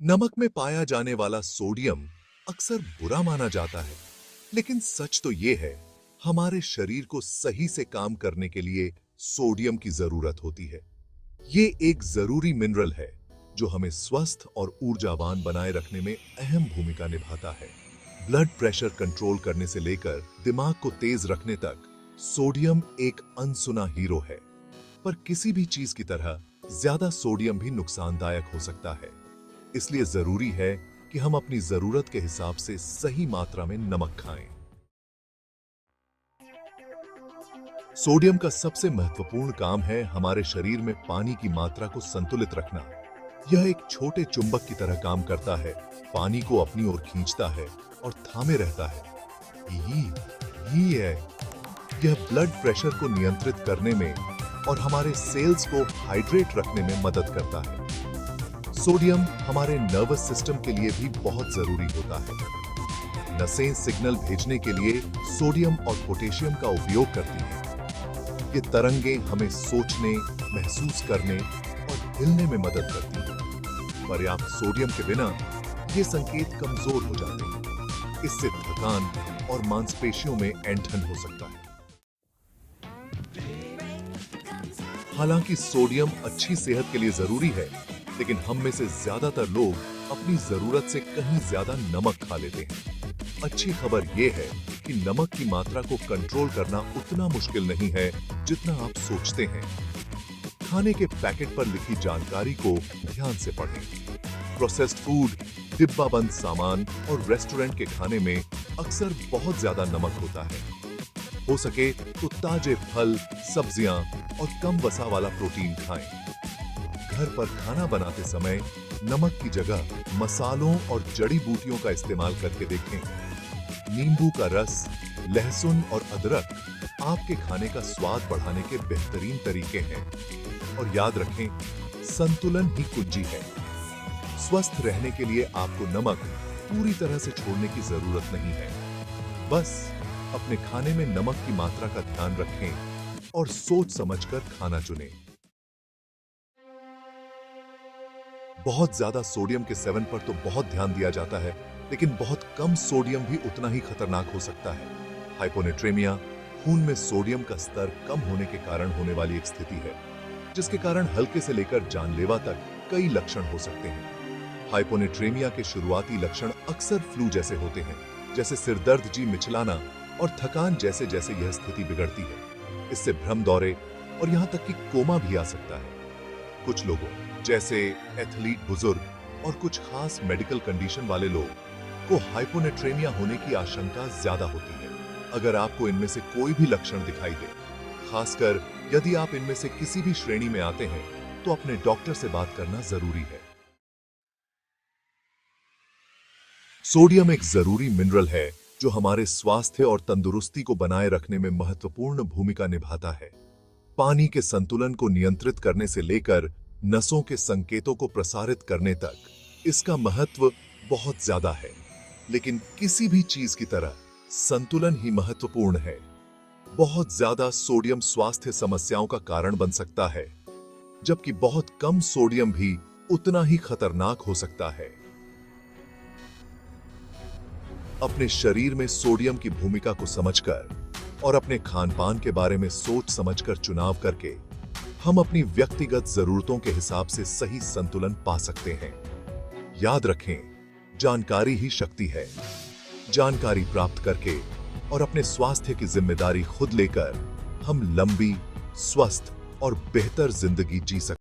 नमक में पाया जाने वाला सोडियम अक्सर बुरा माना जाता है, लेकिन सच तो ये है, हमारे शरीर को सही से काम करने के लिए सोडियम की जरूरत होती है। ये एक जरूरी मिनरल है जो हमें स्वस्थ और ऊर्जावान बनाए रखने में अहम भूमिका निभाता है। ब्लड प्रेशर कंट्रोल करने से लेकर दिमाग को तेज रखने तक सोडियम एक अनसुना हीरो है। पर किसी भी चीज की तरह ज्यादा सोडियम भी नुकसानदायक हो सकता है। इसलिए जरूरी है कि हम अपनी जरूरत के हिसाब से सही मात्रा में नमक खाएं। सोडियम का सबसे महत्वपूर्ण काम है हमारे शरीर में पानी की मात्रा को संतुलित रखना। यह एक छोटे चुंबक की तरह काम करता है, पानी को अपनी ओर खींचता है और थामे रहता है। यही है, यह ब्लड प्रेशर को नियंत्रित करने में और हमारे सेल्स को हाइड्रेट रखने में मदद करता है। सोडियम हमारे नर्वस सिस्टम के लिए भी बहुत जरूरी होता है। नसें सिग्नल भेजने के लिए सोडियम और पोटेशियम का उपयोग करती हैं। ये तरंगें हमें सोचने, महसूस करने और हिलने में मदद करती हैं। पर्याप्त सोडियम के बिना ये संकेत कमजोर हो जाते हैं। इससे थकान और मांसपेशियों में ऐंठन हो सकता है। हालांकि सोडियम अच्छी सेहत के लिए जरूरी है, लेकिन हम में से ज्यादातर लोग अपनी जरूरत से कहीं ज्यादा नमक खा लेते हैं। अच्छी खबर यह है कि नमक की मात्रा को कंट्रोल करना उतना मुश्किल नहीं है जितना आप सोचते हैं। खाने के पैकेट पर लिखी जानकारी को ध्यान से पढ़ें। प्रोसेस्ड फूड, डिब्बाबंद सामान और रेस्टोरेंट के खाने में अक्सर बहुत ज्यादा नमक होता है। हो सके तो ताजे फल, सब्जियां और कम वसा वाला प्रोटीन खाएं। घर पर खाना बनाते समय नमक की जगह मसालों और जड़ी बूटियों का इस्तेमाल करके देखें। नींबू का रस, लहसुन और अदरक आपके खाने का स्वाद बढ़ाने के बेहतरीन तरीके हैं। और याद रखें, संतुलन ही कुंजी है। स्वस्थ रहने के लिए आपको नमक पूरी तरह से छोड़ने की जरूरत नहीं है। बस अपने खाने में नमक की मात्रा का ध्यान रखें और सोच समझकर खाना चुनें। बहुत ज्यादा सोडियम के सेवन पर तो बहुत ध्यान दिया जाता है, लेकिन बहुत कम सोडियम भी उतना ही खतरनाक हो सकता है। हाइपोनेट्रेमिया खून में सोडियम का स्तर कम होने के कारण होने वाली एक स्थिति है, जिसके कारण हल्के से लेकर जानलेवा तक कई लक्षण हो सकते हैं। हाइपोनेट्रेमिया के शुरुआती लक्षण अक्सर फ्लू जैसे होते हैं, जैसे सिरदर्द, जी मिचलाना और थकान। जैसे जैसे यह स्थिति बिगड़ती है, इससे भ्रम दौरे और यहां तक कि कोमा भी आ सकता है। कुछ लोगों जैसे एथलीट, बुजुर्ग और कुछ खास मेडिकल कंडीशन वाले लोग को हाइपोनेट्रेमिया होने की आशंका ज्यादा होती है। अगर आपको इनमें से कोई भी लक्षण दिखाई दे, खासकर यदि आप इनमें से किसी भी श्रेणी में आते हैं, तो अपने डॉक्टर से बात करना जरूरी है। सोडियम एक जरूरी मिनरल है जो हमारे स्वास्थ्य और तंदुरुस्ती को बनाए रखने में महत्वपूर्ण भूमिका निभाता है। पानी के संतुलन को नियंत्रित करने से लेकर नसों के संकेतों को प्रसारित करने तक इसका महत्व बहुत ज्यादा है। लेकिन किसी भी चीज की तरह संतुलन ही महत्वपूर्ण है। बहुत ज्यादा सोडियम स्वास्थ्य समस्याओं का कारण बन सकता है, जबकि बहुत कम सोडियम भी उतना ही खतरनाक हो सकता है। अपने शरीर में सोडियम की भूमिका को समझकर और अपने खान-पान के बारे में सोच समझकर चुनाव करके हम अपनी व्यक्तिगत जरूरतों के हिसाब से सही संतुलन पा सकते हैं। याद रखें, जानकारी ही शक्ति है। जानकारी प्राप्त करके और अपने स्वास्थ्य की जिम्मेदारी खुद लेकर हम लंबी, स्वस्थ और बेहतर जिंदगी जी सकते हैं।